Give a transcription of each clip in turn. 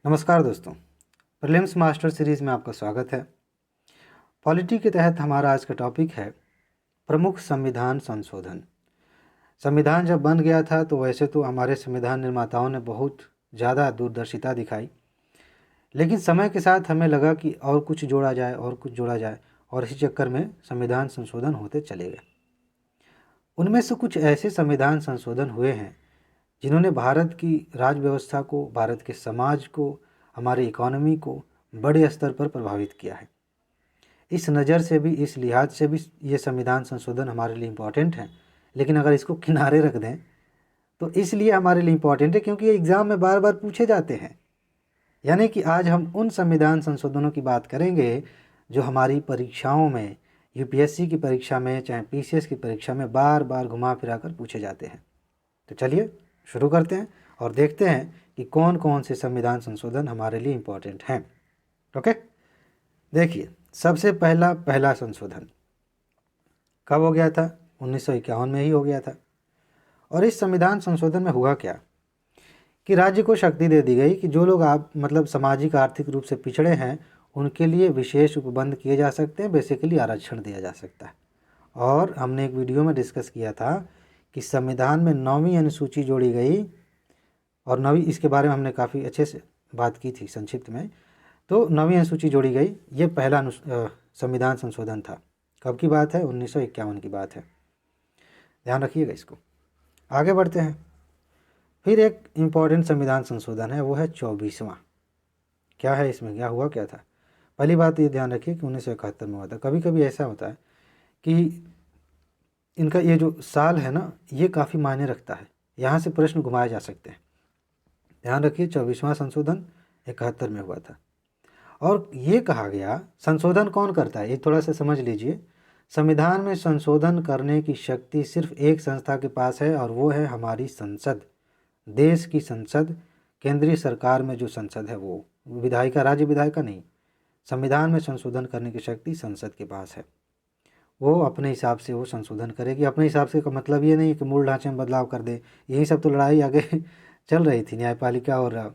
नमस्कार दोस्तों, prelims master series में आपका स्वागत है। पॉलिटी के तहत हमारा आज का टॉपिक है प्रमुख संविधान संशोधन। संविधान जब बन गया था तो वैसे तो हमारे संविधान निर्माताओं ने बहुत ज़्यादा दूरदर्शिता दिखाई, लेकिन समय के साथ हमें लगा कि और कुछ जोड़ा जाए और कुछ जोड़ा जाए, और इसी चक्कर में संविधान संशोधन होते चले गए। उनमें से कुछ ऐसे संविधान संशोधन हुए हैं जिन्होंने भारत की राज व्यवस्था को, भारत के समाज को, हमारी इकोनॉमी को बड़े स्तर पर प्रभावित किया है। इस नज़र से भी, इस लिहाज से भी ये संविधान संशोधन हमारे लिए इम्पॉर्टेंट है। लेकिन अगर इसको किनारे रख दें तो इसलिए हमारे लिए इम्पॉर्टेंट है क्योंकि ये एग्ज़ाम में बार बार पूछे जाते हैं। यानी कि आज हम उन संविधान संशोधनों की बात करेंगे जो हमारी परीक्षाओं में, यूपीएससी की परीक्षा में, चाहे पीसीएस की परीक्षा में बार बार घुमा फिरा कर पूछे जाते हैं। तो चलिए शुरू करते हैं और देखते हैं कि कौन कौन से संविधान संशोधन हमारे लिए इम्पोर्टेंट हैं। ओके, देखिए सबसे पहला संशोधन कब हो गया था? 1951 में ही हो गया था। और इस संविधान संशोधन में हुआ क्या कि राज्य को शक्ति दे दी गई कि जो लोग सामाजिक आर्थिक रूप से पिछड़े हैं उनके लिए विशेष उपबंध किए जा सकते हैं, बेसिकली आरक्षण दिया जा सकता है। और हमने एक वीडियो में डिस्कस किया था कि संविधान में 9वीं अनुसूची जोड़ी गई, और 9वीं, इसके बारे में हमने काफ़ी अच्छे से बात की थी संक्षिप्त में। तो 9वीं अनुसूची जोड़ी गई, ये पहला संविधान संशोधन था। कब की बात है? 1951 की बात है, ध्यान रखिएगा इसको। आगे बढ़ते हैं। फिर एक इम्पॉर्टेंट संविधान संशोधन है, वो है 24वां। क्या है इसमें, क्या हुआ, क्या था? पहली बात ये ध्यान रखिए कि 1971 में हुआ था। कभी कभी ऐसा होता है कि इनका ये जो साल है ना, ये काफ़ी मायने रखता है, यहाँ से प्रश्न घुमाए जा सकते हैं। ध्यान रखिए 24वां संशोधन 71 में हुआ था। और ये कहा गया, संशोधन कौन करता है ये थोड़ा सा समझ लीजिए। संविधान में संशोधन करने की शक्ति सिर्फ एक संस्था के पास है, और वो है हमारी संसद, देश की संसद। केंद्रीय सरकार में जो संसद है वो विधायिका, राज्य विधायिका नहीं। संविधान में संशोधन करने की शक्ति संसद के पास है। वो अपने हिसाब से वो संशोधन करेगी। अपने हिसाब से का मतलब ये नहीं कि मूल ढांचे में बदलाव कर दे। यही सब तो लड़ाई आगे चल रही थी न्यायपालिका और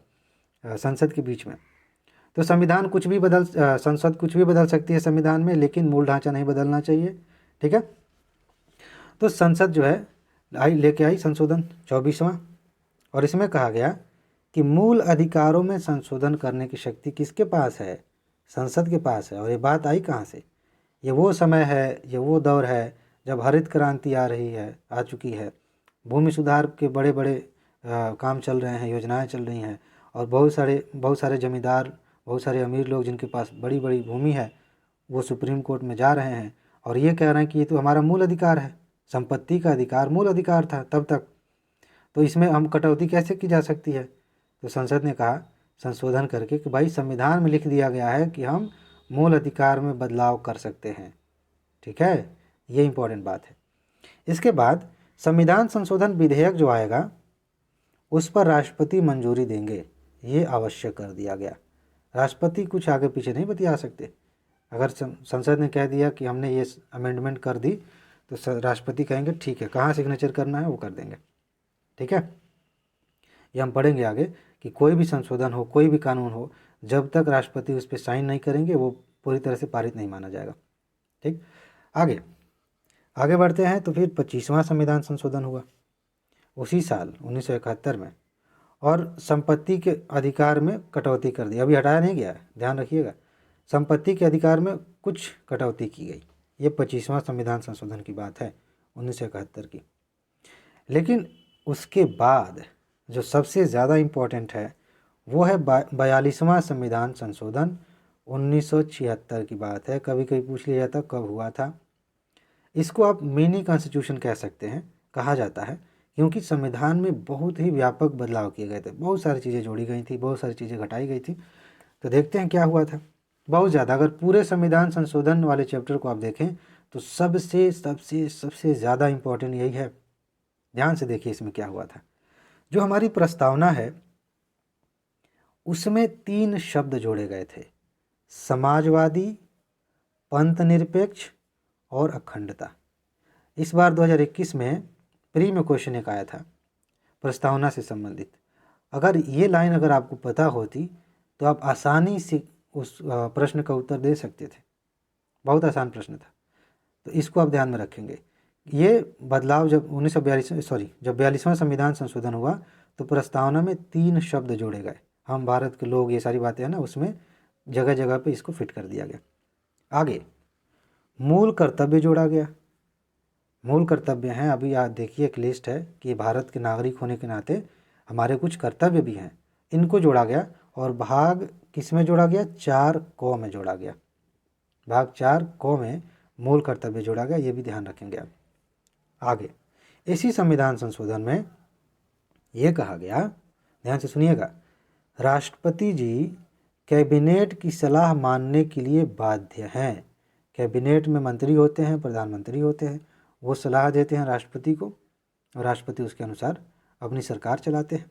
संसद के बीच में। तो संविधान कुछ भी संसद कुछ भी बदल सकती है संविधान में, लेकिन मूल ढांचा नहीं बदलना चाहिए। ठीक है, तो संसद जो है लेके आई संशोधन 24वां, और इसमें कहा गया कि मूल अधिकारों में संशोधन करने की शक्ति किसके पास है? संसद के पास है। और ये बात आई कहाँ से? ये वो समय है, ये वो दौर है जब हरित क्रांति आ चुकी है। भूमि सुधार के बड़े बड़े काम चल रहे हैं, योजनाएं चल रही हैं, और बहुत सारे जमींदार, बहुत सारे अमीर लोग जिनके पास बड़ी बड़ी भूमि है, वो सुप्रीम कोर्ट में जा रहे हैं और ये कह रहे हैं कि ये तो हमारा मूल अधिकार है, संपत्ति का अधिकार मूल अधिकार था तब तक, तो इसमें हम कटौती कैसे की जा सकती है? तो संसद ने कहा संशोधन करके कि भाई संविधान में लिख दिया गया है कि हम मूल अधिकार में बदलाव कर सकते हैं। ठीक है, ये इंपॉर्टेंट बात है। इसके बाद संविधान संशोधन विधेयक जो आएगा उस पर राष्ट्रपति मंजूरी देंगे, ये आवश्यक कर दिया गया। राष्ट्रपति कुछ आगे पीछे नहीं बतिया सकते। अगर संसद ने कह दिया कि हमने ये अमेंडमेंट कर दी तो राष्ट्रपति कहेंगे ठीक है, कहाँ सिग्नेचर करना है वो कर देंगे। ठीक है, ये हम पढ़ेंगे आगे कि कोई भी संशोधन हो, कोई भी कानून हो, जब तक राष्ट्रपति उस पर साइन नहीं करेंगे वो पूरी तरह से पारित नहीं माना जाएगा। ठीक, आगे बढ़ते हैं। तो फिर 25वां संविधान संशोधन हुआ उसी साल 1971 में, और संपत्ति के अधिकार में कटौती कर दी। अभी हटाया नहीं गया, ध्यान रखिएगा। संपत्ति के अधिकार में कुछ कटौती की गई। ये 25वां संविधान संशोधन की बात है 1971 की। लेकिन उसके बाद जो सबसे ज़्यादा इम्पोर्टेंट है वो है 42वां संविधान संशोधन 1976 की बात है। कभी कभी पूछ लिया जाता कब हुआ था। इसको आप मिनी कॉन्स्टिट्यूशन कह सकते हैं, कहा जाता है, क्योंकि संविधान में बहुत ही व्यापक बदलाव किए गए थे। बहुत सारी चीज़ें जोड़ी गई थी, बहुत सारी चीज़ें घटाई गई थी। तो देखते हैं क्या हुआ था। बहुत ज़्यादा, अगर पूरे संविधान संशोधन वाले चैप्टर को आप देखें तो सबसे सबसे सबसे ज़्यादा इम्पोर्टेंट यही है। ध्यान से देखिए इसमें क्या हुआ था। जो हमारी प्रस्तावना है उसमें 3 शब्द जोड़े गए थे, समाजवादी, पंथ निरपेक्ष और अखंडता। इस बार 2021 में प्री में क्वेश्चन एक आया था प्रस्तावना से संबंधित। अगर ये लाइन अगर आपको पता होती तो आप आसानी से उस प्रश्न का उत्तर दे सकते थे। बहुत आसान प्रश्न था, तो इसको आप ध्यान में रखेंगे। ये बदलाव जब 42वां संविधान संशोधन हुआ तो प्रस्तावना में 3 शब्द जोड़े गए। हम भारत के लोग, ये सारी बातें हैं ना, उसमें जगह जगह पे इसको फिट कर दिया गया। आगे मूल कर्तव्य जोड़ा गया। मूल कर्तव्य हैं, अभी आप देखिए एक लिस्ट है कि भारत के नागरिक होने के नाते हमारे कुछ कर्तव्य भी हैं, इनको जोड़ा गया। और भाग किस में जोड़ा गया? 4 क में जोड़ा गया। भाग 4 क में मूल कर्तव्य जोड़ा गया, ये भी ध्यान रखेंगे आप। आगे इसी संविधान संशोधन में ये कहा गया, ध्यान से सुनिएगा, राष्ट्रपति जी कैबिनेट की सलाह मानने के लिए बाध्य हैं। कैबिनेट में मंत्री होते हैं, प्रधानमंत्री होते हैं, वो सलाह देते हैं राष्ट्रपति को और राष्ट्रपति उसके अनुसार अपनी सरकार चलाते हैं।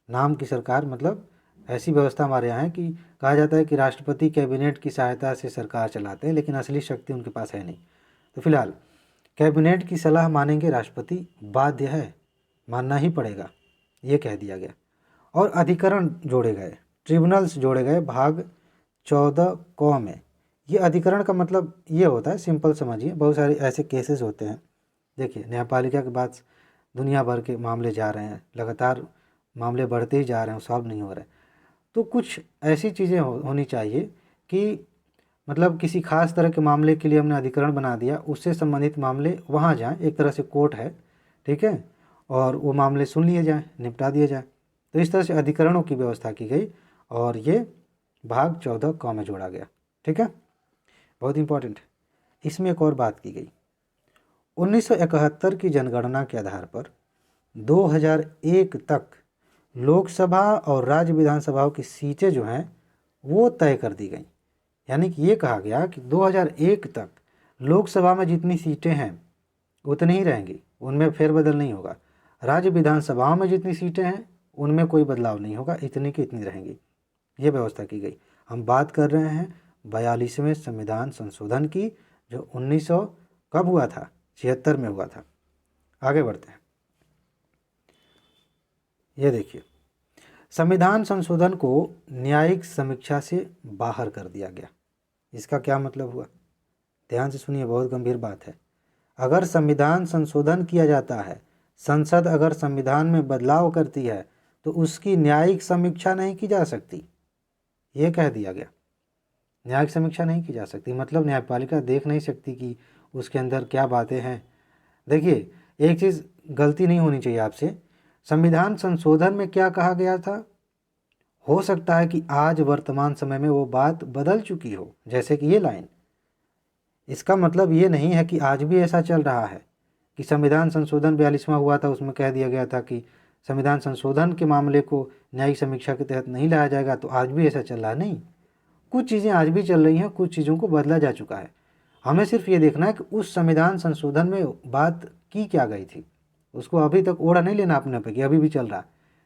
नाम की सरकार, मतलब ऐसी व्यवस्था हमारे यहाँ है कि कहा जाता है कि राष्ट्रपति कैबिनेट की सहायता से सरकार चलाते हैं, लेकिन असली शक्ति उनके पास है नहीं। तो फिलहाल कैबिनेट की सलाह मानेंगे राष्ट्रपति, बाध्य है, मानना ही पड़ेगा, ये कह दिया गया। और अधिकरण जोड़े गए, ट्रिब्यूनल्स जोड़े गए भाग 14 क में। ये अधिकरण का मतलब ये होता है, सिंपल समझिए, बहुत सारे ऐसे केसेस होते हैं। देखिए न्यायपालिका के बाद दुनिया भर के मामले जा रहे हैं, लगातार मामले बढ़ते ही जा रहे हैं, सॉल्व नहीं हो रहे। तो कुछ ऐसी चीज़ें होनी चाहिए कि मतलब किसी खास तरह के मामले के लिए हमने अधिकरण बना दिया, उससे संबंधित मामले वहाँ जाएं, एक तरह से कोर्ट है, ठीक है, और वो मामले सुन लिए जाएं, निपटा दिए जाएं। तो इस तरह से अधिकरणों की व्यवस्था की गई और ये भाग 14 क में जोड़ा गया। ठीक है, बहुत इंपॉर्टेंट है। इसमें एक और बात की गई, 1971 की जनगणना के आधार पर 2001 तक लोकसभा और राज्य विधानसभाओं की सीटें जो हैं वो तय कर दी गई। यानी कि ये कहा गया कि 2001 तक लोकसभा में जितनी सीटें हैं उतनी ही रहेंगी, उनमें फेरबदल नहीं होगा। राज्य विधानसभाओं में जितनी सीटें हैं उनमें कोई बदलाव नहीं होगा, इतनी की इतनी रहेंगी, ये व्यवस्था की गई। हम बात कर रहे हैं 42वें संविधान संशोधन की, जो 1900 कब हुआ था? 76 में हुआ था। आगे बढ़ते हैं। ये देखिए, संविधान संशोधन को न्यायिक समीक्षा से बाहर कर दिया गया। इसका क्या मतलब हुआ? ध्यान से सुनिए, बहुत गंभीर बात है। अगर संविधान संशोधन किया जाता है, संसद अगर संविधान में बदलाव करती है, तो उसकी न्यायिक समीक्षा नहीं की जा सकती, ये कह दिया गया। न्यायिक समीक्षा नहीं की जा सकती, मतलब न्यायपालिका देख नहीं सकती कि उसके अंदर क्या बातें हैं। देखिए, एक चीज़ गलती नहीं होनी चाहिए आपसे, संविधान संशोधन में क्या कहा गया था, हो सकता है कि आज वर्तमान समय में वो बात बदल चुकी हो, जैसे कि ये लाइन। इसका मतलब ये नहीं है कि आज भी ऐसा चल रहा है कि संविधान संशोधन 42वां हुआ था, उसमें कह दिया गया था कि संविधान संशोधन के मामले को न्यायिक समीक्षा के तहत नहीं लाया जाएगा, तो आज भी ऐसा चल रहा है। नहीं, कुछ चीज़ें आज भी चल रही हैं, कुछ चीज़ों को बदला जा चुका है। हमें सिर्फ ये देखना है कि उस संविधान संशोधन में बात की क्या गई थी, उसको अभी तक ओढ़ा नहीं लेना अपने पे कि अभी भी चल रहा।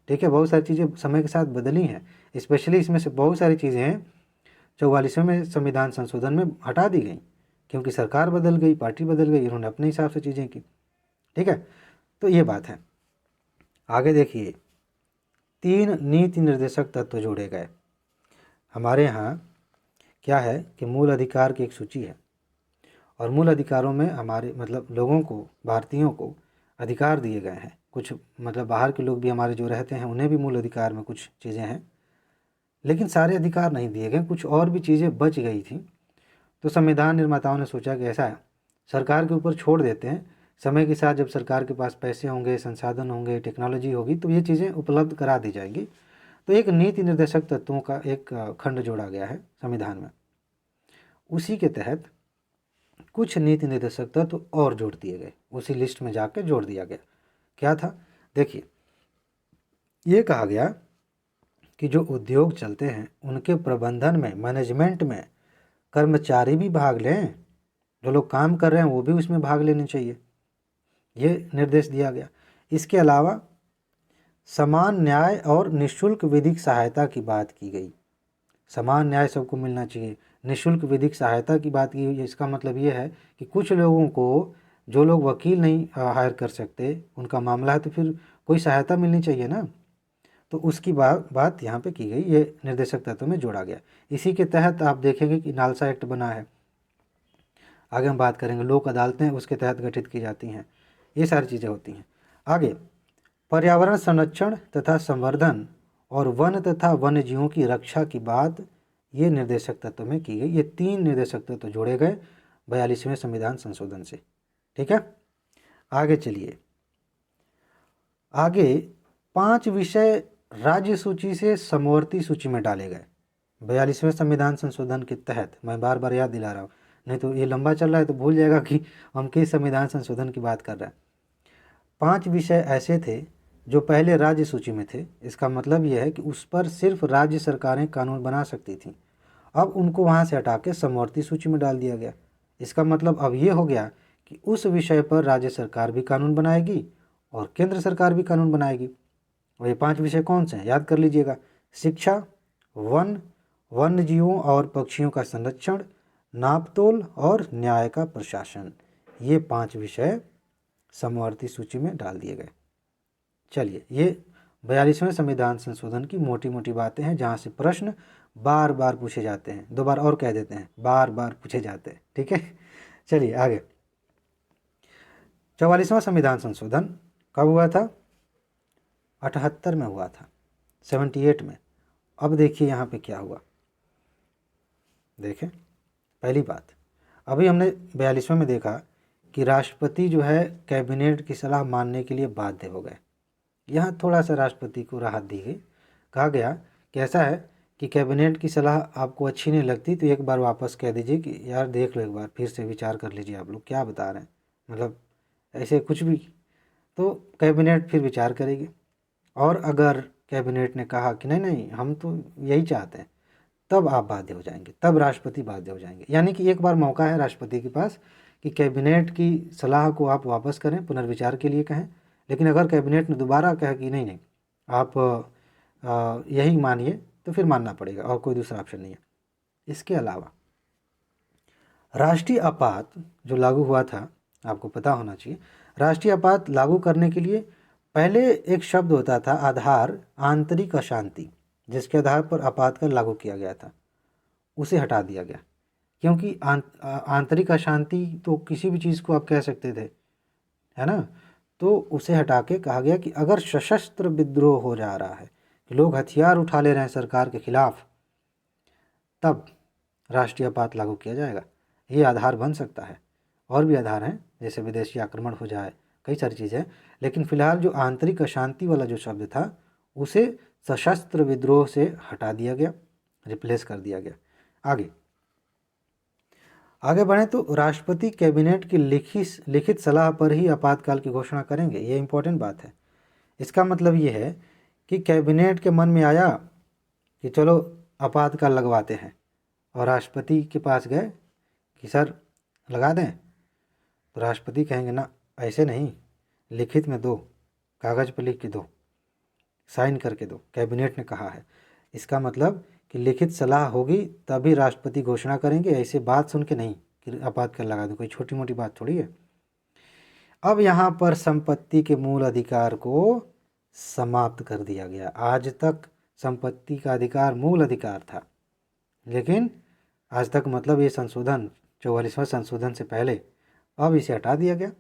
ठीक है, बहुत सारी चीज़ें समय के साथ बदली हैं, स्पेशली इसमें से बहुत सारी चीज़ें हैं 44वें संविधान संशोधन में हटा दी गई, क्योंकि सरकार बदल गई, पार्टी बदल गई, इन्होंने अपने हिसाब से चीज़ें की। ठीक है, तो ये बात है। आगे देखिए, 3 नीति निर्देशक तत्व जोड़े गए। हमारे यहाँ क्या है कि मूल अधिकार की एक सूची है, और मूल अधिकारों में हमारे मतलब लोगों को, भारतीयों को अधिकार दिए गए हैं। कुछ मतलब बाहर के लोग भी हमारे जो रहते हैं उन्हें भी मूल अधिकार में कुछ चीज़ें हैं, लेकिन सारे अधिकार नहीं दिए गए, कुछ और भी चीज़ें बच गई थी। तो संविधान निर्माताओं ने सोचा कि ऐसा है, सरकार के ऊपर छोड़ देते हैं, समय के साथ जब सरकार के पास पैसे होंगे, संसाधन होंगे, टेक्नोलॉजी होगी, तो ये चीज़ें उपलब्ध करा दी जाएंगी। तो एक नीति निर्देशक तत्वों का एक खंड जोड़ा गया है संविधान में। उसी के तहत कुछ नीति निर्देशक तत्व और जोड़ दिए गए, उसी लिस्ट में जाकर जोड़ दिया गया। क्या था? देखिए, ये कहा गया कि जो उद्योग चलते हैं उनके प्रबंधन में, मैनेजमेंट में कर्मचारी भी भाग लें, जो लोग काम कर रहे हैं वो भी उसमें भाग लेने चाहिए, ये निर्देश दिया गया। इसके अलावा समान न्याय और निःशुल्क विधिक सहायता की बात की गई। समान न्याय सबको मिलना चाहिए, निःशुल्क विधिक सहायता की बात की गई। इसका मतलब ये है कि कुछ लोगों को, जो लोग वकील नहीं हायर कर सकते, उनका मामला है, तो फिर कोई सहायता मिलनी चाहिए ना। तो उसकी बात यहाँ पे की गई, ये निर्देशक तत्व में जोड़ा गया। इसी के तहत आप देखेंगे कि नालसा एक्ट बना है, आगे हम बात करेंगे। लोक अदालतें उसके तहत गठित की जाती हैं, ये सारी चीज़ें होती हैं। आगे पर्यावरण संरक्षण तथा संवर्धन और वन तथा वन्य जीवों की रक्षा की बात ये निर्देशक तत्व में की गई। ये 3 निर्देशक तत्व जोड़े गए 42वें संविधान संशोधन से। ठीक है, आगे चलिए। आगे 5 विषय राज्य सूची से समवर्ती सूची में डाले गए 42वें संविधान संशोधन के तहत। मैं बार बार याद दिला रहा हूँ, नहीं तो ये लंबा चल रहा है तो भूल जाएगा कि हम किस संविधान संशोधन की बात कर रहे हैं। 5 विषय ऐसे थे जो पहले राज्य सूची में थे। इसका मतलब यह है कि उस पर सिर्फ राज्य सरकारें कानून बना सकती थीं। अब उनको वहाँ से हटा के समवर्ती सूची में डाल दिया गया। इसका मतलब अब ये हो गया कि उस विषय पर राज्य सरकार भी कानून बनाएगी और केंद्र सरकार भी कानून बनाएगी। और ये 5 विषय कौन से हैं, याद कर लीजिएगा। शिक्षा, वन, वन्य जीवों और पक्षियों का संरक्षण, नापतोल और न्याय का प्रशासन। ये 5 विषय समवर्ती सूची में डाल दिए गए। चलिए, ये 42वें संविधान संशोधन की मोटी मोटी बातें हैं जहाँ से प्रश्न बार बार पूछे जाते हैं। 2 बार और कह देते हैं, बार बार पूछे जाते हैं। ठीक है, चलिए आगे। 44वां संविधान संशोधन कब हुआ था? 78 में हुआ था, 78 में। अब देखिए यहाँ पे क्या हुआ। देखें, पहली बात, अभी हमने 42वें में देखा कि राष्ट्रपति जो है कैबिनेट की सलाह मानने के लिए बाध्य हो गए। यहाँ थोड़ा सा राष्ट्रपति को राहत दी गई। कहा गया कि ऐसा है कि कैबिनेट की सलाह आपको अच्छी नहीं लगती तो एक बार वापस कह दीजिए कि यार देख लो, एक बार फिर से विचार कर लीजिए, आप लोग क्या बता रहे हैं, मतलब ऐसे कुछ भी। तो कैबिनेट फिर विचार करेगी, और अगर कैबिनेट ने कहा कि नहीं नहीं हम तो यही चाहते हैं, तब आप बाध्य हो जाएंगे, तब राष्ट्रपति बाध्य हो जाएंगे। यानी कि एक बार मौका है राष्ट्रपति के पास कि कैबिनेट की सलाह को आप वापस करें, पुनर्विचार के लिए कहें। लेकिन अगर कैबिनेट ने दोबारा कहा कि नहीं नहीं आप यही मानिए, तो फिर मानना पड़ेगा और कोई दूसरा ऑप्शन नहीं है। इसके अलावा राष्ट्रीय आपात जो लागू हुआ था, आपको पता होना चाहिए, राष्ट्रीय आपात लागू करने के लिए पहले एक शब्द होता था आधार, आंतरिक अशांति, जिसके आधार पर आपातकाल लागू किया गया था, उसे हटा दिया गया। क्योंकि आंतरिक अशांति तो किसी भी चीज़ को आप कह सकते थे, है ना। तो उसे हटा के कहा गया कि अगर सशस्त्र विद्रोह हो जा रहा है, कि लोग हथियार उठा ले रहे हैं सरकार के खिलाफ, तब राष्ट्रीय आपात लागू किया जाएगा। ये आधार बन सकता है। और भी आधार हैं, जैसे विदेशी आक्रमण हो जाए, कई सारी चीज़ें। लेकिन फिलहाल जो आंतरिक अशांति वाला जो शब्द था, उसे सशस्त्र विद्रोह से हटा दिया गया, रिप्लेस कर दिया गया। आगे बढ़ें तो राष्ट्रपति कैबिनेट की लिखित सलाह पर ही आपातकाल की घोषणा करेंगे। ये इंपॉर्टेंट बात है। इसका मतलब ये है कि कैबिनेट के मन में आया कि चलो आपातकाल लगवाते हैं, और राष्ट्रपति के पास गए कि सर लगा दें, तो राष्ट्रपति कहेंगे ना ऐसे नहीं, लिखित में दो, कागज़ पर लिख के दो, साइन करके दो, कैबिनेट ने कहा है। इसका मतलब कि लिखित सलाह होगी तभी राष्ट्रपति घोषणा करेंगे, ऐसे बात सुन के नहीं कि आपातकाल लगा दो, कोई छोटी मोटी बात थोड़ी है। अब यहाँ पर संपत्ति के मूल अधिकार को समाप्त कर दिया गया। आज तक संपत्ति का अधिकार मूल अधिकार था, लेकिन आज तक मतलब ये संशोधन 44वां संशोधन से पहले, अब इसे हटा दिया गया,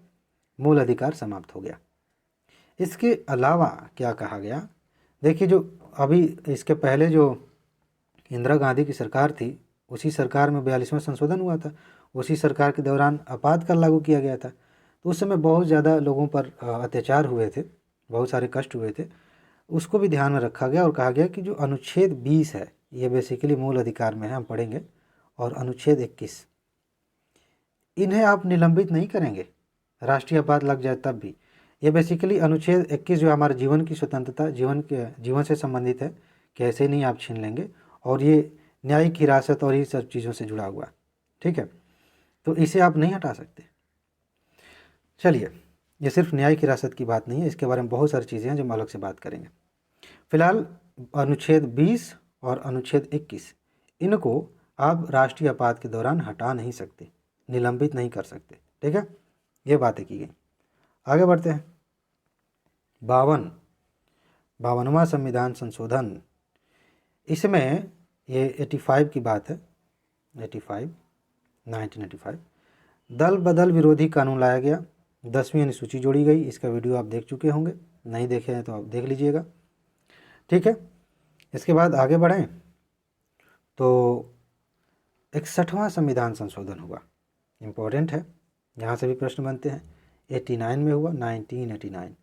मूल अधिकार समाप्त हो गया। इसके अलावा क्या कहा गया, देखिए जो अभी इसके पहले जो इंदिरा गांधी की सरकार थी, उसी सरकार में 42वां संशोधन हुआ था। उसी सरकार के दौरान आपातकाल लागू किया गया था। तो उस समय बहुत ज़्यादा लोगों पर अत्याचार हुए थे, बहुत सारे कष्ट हुए थे। उसको भी ध्यान में रखा गया और कहा गया कि जो अनुच्छेद 20 है, ये बेसिकली मूल अधिकार में है, हम पढ़ेंगे, और अनुच्छेद 21, इन्हें आप निलंबित नहीं करेंगे, राष्ट्रीय आपात लग जाए तब भी। ये बेसिकली अनुच्छेद 21 जो हमारे जीवन की स्वतंत्रता, जीवन से संबंधित है, कि ऐसे नहीं आप छीन लेंगे, और ये न्यायिक हिरासत और ये सब चीज़ों से जुड़ा हुआ, ठीक है। तो इसे आप नहीं हटा सकते। चलिए, ये सिर्फ न्यायिक हिरासत की बात नहीं है, इसके बारे में बहुत सारी चीज़ें हैं जो हम अलग से बात करेंगे। फिलहाल अनुच्छेद 20 और अनुच्छेद 21, इनको आप राष्ट्रीय आपात के दौरान हटा नहीं सकते, निलंबित नहीं कर सकते, ठीक है। ये बातें की गई। आगे बढ़ते हैं। 52 52वां संविधान संशोधन। इसमें ये 85 की बात है, 1985 दल बदल विरोधी कानून लाया गया, 10वीं अनुसूची जोड़ी गई। इसका वीडियो आप देख चुके होंगे, नहीं देखे हैं तो आप देख लीजिएगा, ठीक है। इसके बाद आगे बढ़ें तो 61वां संविधान संशोधन हुआ, इम्पोर्टेंट है, यहाँ से भी प्रश्न बनते हैं। 89 में हुआ, 1989।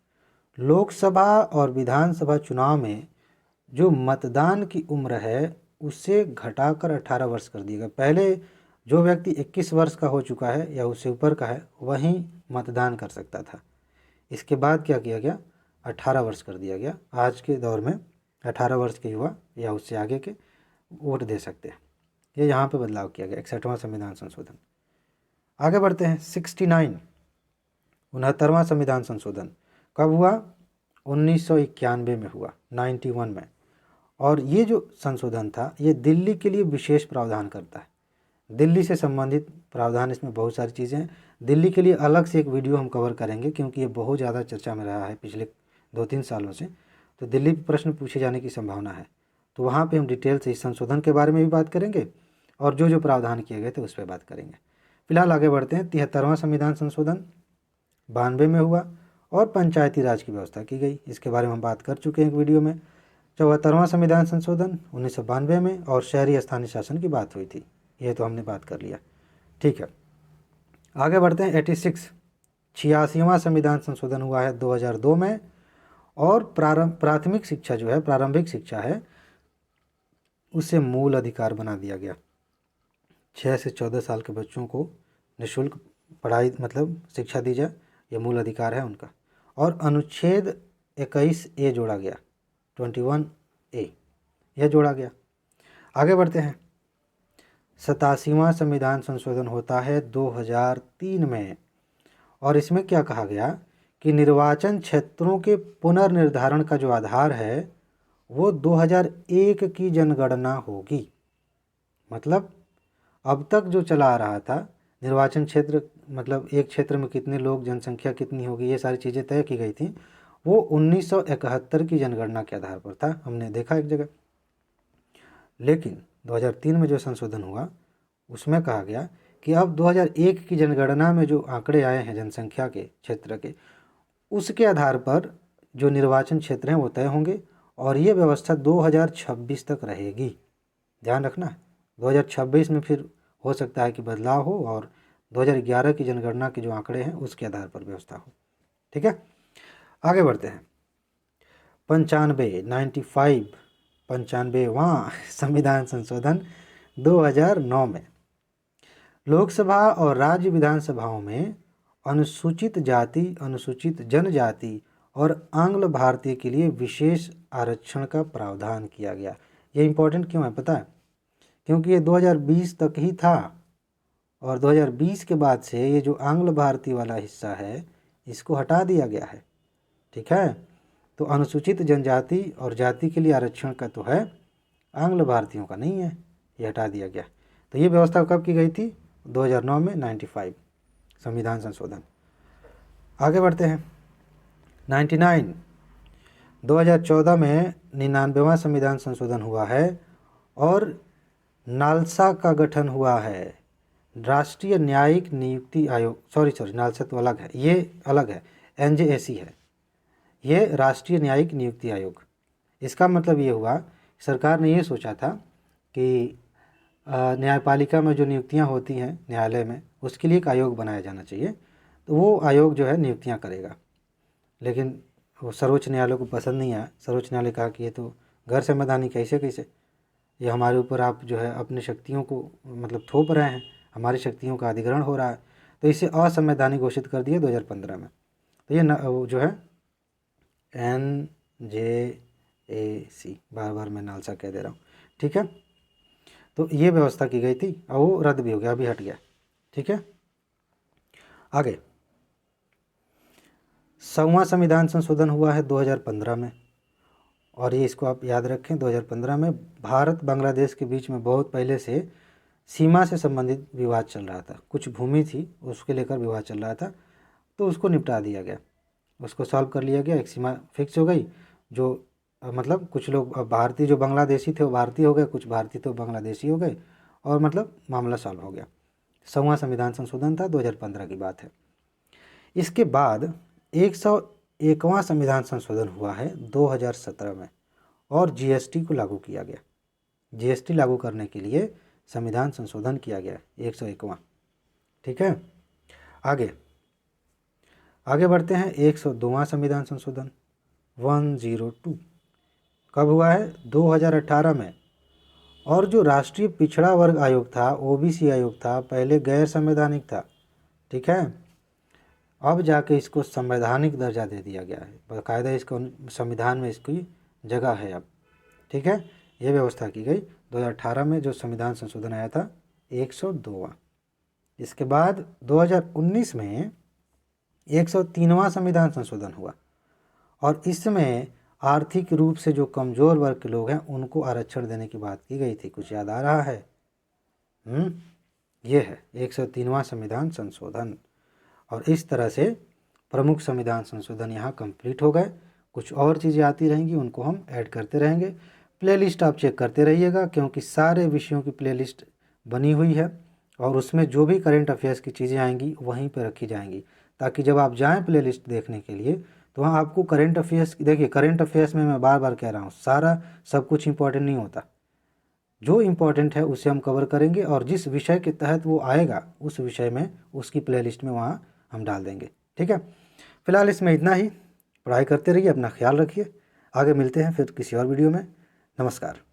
लोकसभा और विधानसभा चुनाव में जो मतदान की उम्र है उसे घटाकर 18 वर्ष कर दिया गया। पहले जो व्यक्ति 21 वर्ष का हो चुका है या उससे ऊपर का है वही मतदान कर सकता था। इसके बाद क्या किया गया, 18 वर्ष कर दिया गया। आज के दौर में 18 वर्ष के युवा या उससे आगे के वोट दे सकते हैं। ये यहाँ पे बदलाव किया गया, 61वां संविधान संशोधन। आगे बढ़ते हैं 69 69वां संविधान संशोधन कब हुआ, 1991 में हुआ, 91 में। और ये जो संशोधन था ये दिल्ली के लिए विशेष प्रावधान करता है। दिल्ली से संबंधित प्रावधान, इसमें बहुत सारी चीज़ें हैं। दिल्ली के लिए अलग से एक वीडियो हम कवर करेंगे क्योंकि ये बहुत ज़्यादा चर्चा में रहा है पिछले 2-3 सालों से। तो दिल्ली पे प्रश्न पूछे जाने की संभावना है, तो वहाँ पे हम डिटेल से इस संशोधन के बारे में भी बात करेंगे और जो जो प्रावधान किए गए थे उस पर बात करेंगे। फिलहाल आगे बढ़ते हैं। 73वां संविधान संशोधन 92 में हुआ और पंचायती राज की व्यवस्था की गई। इसके बारे में हम बात कर चुके हैं एक वीडियो में। 74वां संविधान संशोधन 1992 में और शहरी स्थानीय शासन की बात हुई थी, ये तो हमने बात कर लिया, ठीक है। आगे बढ़ते हैं 86वां संविधान संशोधन हुआ है 2002 में। और प्राथमिक शिक्षा जो है, प्रारंभिक शिक्षा है, उसे मूल अधिकार बना दिया गया। 6 से 14 साल के बच्चों को निःशुल्क पढ़ाई मतलब शिक्षा दी जाए, ये मूल अधिकार है उनका। और अनुच्छेद 21A जोड़ा गया, 21A यह जोड़ा गया। आगे बढ़ते हैं। 87वां संविधान संशोधन होता है 2003 में और इसमें क्या कहा गया कि निर्वाचन क्षेत्रों के पुनर्निर्धारण का जो आधार है वो 2001 की जनगणना होगी। मतलब अब तक जो चला आ रहा था निर्वाचन क्षेत्र, मतलब एक क्षेत्र में कितने लोग, जनसंख्या कितनी होगी, ये सारी चीज़ें तय की गई थी, वो 1971 की जनगणना के आधार पर था, हमने देखा एक जगह। लेकिन 2003 में जो संशोधन हुआ उसमें कहा गया कि अब 2001 की जनगणना में जो आंकड़े आए हैं जनसंख्या के क्षेत्र के, उसके आधार पर जो निर्वाचन क्षेत्र हैं वो तय होंगे और ये व्यवस्था 2026 तक रहेगी। ध्यान रखना, 2026 में फिर हो सकता है कि बदलाव हो और 2011 की जनगणना के जो आंकड़े हैं उसके आधार पर व्यवस्था हो, ठीक है। आगे बढ़ते हैं। 95वां संविधान संशोधन 2009 में लोकसभा और राज्य विधानसभाओं में अनुसूचित जाति, अनुसूचित जनजाति और आंग्ल भारतीय के लिए विशेष आरक्षण का प्रावधान किया गया। ये इम्पोर्टेंट क्यों है पता है, क्योंकि ये 2020 तक ही था और 2020 के बाद से ये जो आंग्ल भारतीय वाला हिस्सा है इसको हटा दिया गया है, ठीक है। तो अनुसूचित जनजाति और जाति के लिए आरक्षण का तो है, आंग्ल भारतीयों का नहीं है, ये हटा दिया गया। तो ये व्यवस्था कब की गई थी, 2009 में, 95 संविधान संशोधन। आगे बढ़ते हैं। 99 2014 में 99वां संविधान संशोधन हुआ है और नालसा का गठन हुआ है, राष्ट्रीय न्यायिक नियुक्ति आयोग। सॉरी नालसा तो अलग है, ये अलग है, NJAC है, ये राष्ट्रीय न्यायिक नियुक्ति आयोग। इसका मतलब ये हुआ, सरकार ने ये सोचा था कि न्यायपालिका में जो नियुक्तियां होती हैं न्यायालय में, उसके लिए एक आयोग बनाया जाना चाहिए, तो वो आयोग जो है नियुक्तियां करेगा। लेकिन वो सर्वोच्च न्यायालय को पसंद नहीं आया। सर्वोच्च न्यायालय कहा कि ये तो गैर संवैधानिक, कैसे ये हमारे ऊपर आप जो है अपनी शक्तियों को मतलब थोप रहे हैं, हमारी शक्तियों का अधिग्रहण हो रहा है, तो इसे असंवैधानिक घोषित कर दिया 2015 में। तो ये वो जो है NJAC, बार बार मैं नालसा कह दे रहा हूँ, ठीक है। तो ये व्यवस्था की गई थी और वो रद्द भी हो गया, अभी हट गया, ठीक है। आगे 100वां संविधान संशोधन हुआ है 2015 में और ये इसको आप याद रखें, 2015 में भारत बांग्लादेश के बीच में बहुत पहले से सीमा से संबंधित विवाद चल रहा था, कुछ भूमि थी उसके लेकर विवाद चल रहा था, तो उसको निपटा दिया गया, उसको सॉल्व कर लिया गया, एक सीमा फिक्स हो गई जो मतलब कुछ लोग भारतीय जो बांग्लादेशी थे वो भारतीय हो गए, कुछ भारतीय तो बांग्लादेशी हो गए, और मतलब मामला सॉल्व हो गया। 100वां संविधान संशोधन था, 2015 की बात है। इसके बाद 101वां संविधान संशोधन हुआ है 2017 में, और जीएसटी को लागू किया गया। जीएसटी लागू करने के लिए संविधान संशोधन किया गया 101वां। ठीक है, आगे बढ़ते हैं। 102वां संविधान संशोधन 102 कब हुआ है? 2018 में। और जो राष्ट्रीय पिछड़ा वर्ग आयोग था, ओबीसी आयोग था, पहले गैर संवैधानिक था। ठीक है, अब जाके इसको संवैधानिक दर्जा दे दिया गया है, बाकायदा इसको संविधान में इसकी जगह है अब। ठीक है, ये व्यवस्था की गई 2018 में, जो संविधान संशोधन आया था 102वां। इसके बाद 2019 में 103वां संविधान संशोधन हुआ, और इसमें आर्थिक रूप से जो कमज़ोर वर्ग के लोग हैं उनको आरक्षण देने की बात की गई थी। कुछ याद आ रहा है? ये है 103वां संविधान संशोधन। और इस तरह से प्रमुख संविधान संशोधन यहाँ कंप्लीट हो गए। कुछ और चीज़ें आती रहेंगी, उनको हम ऐड करते रहेंगे। प्लेलिस्ट आप चेक करते रहिएगा, क्योंकि सारे विषयों की प्लेलिस्ट बनी हुई है, और उसमें जो भी करंट अफेयर्स की चीज़ें आएंगी वहीं पर रखी जाएंगी, ताकि जब आप जाएं प्लेलिस्ट देखने के लिए तो वहाँ आपको करंट अफेयर्स, देखिए करंट अफेयर्स में मैं बार बार कह रहा हूँ, सारा सब कुछ इंपॉर्टेंट नहीं होता। जो इम्पोर्टेंट है उसे हम कवर करेंगे, और जिस विषय के तहत वो आएगा उस विषय में उसकी प्लेलिस्ट में वहाँ हम डाल देंगे। ठीक है, फिलहाल इसमें इतना ही। पढ़ाई करते रहिए, अपना ख्याल रखिए। आगे मिलते हैं फिर किसी और वीडियो में। नमस्कार।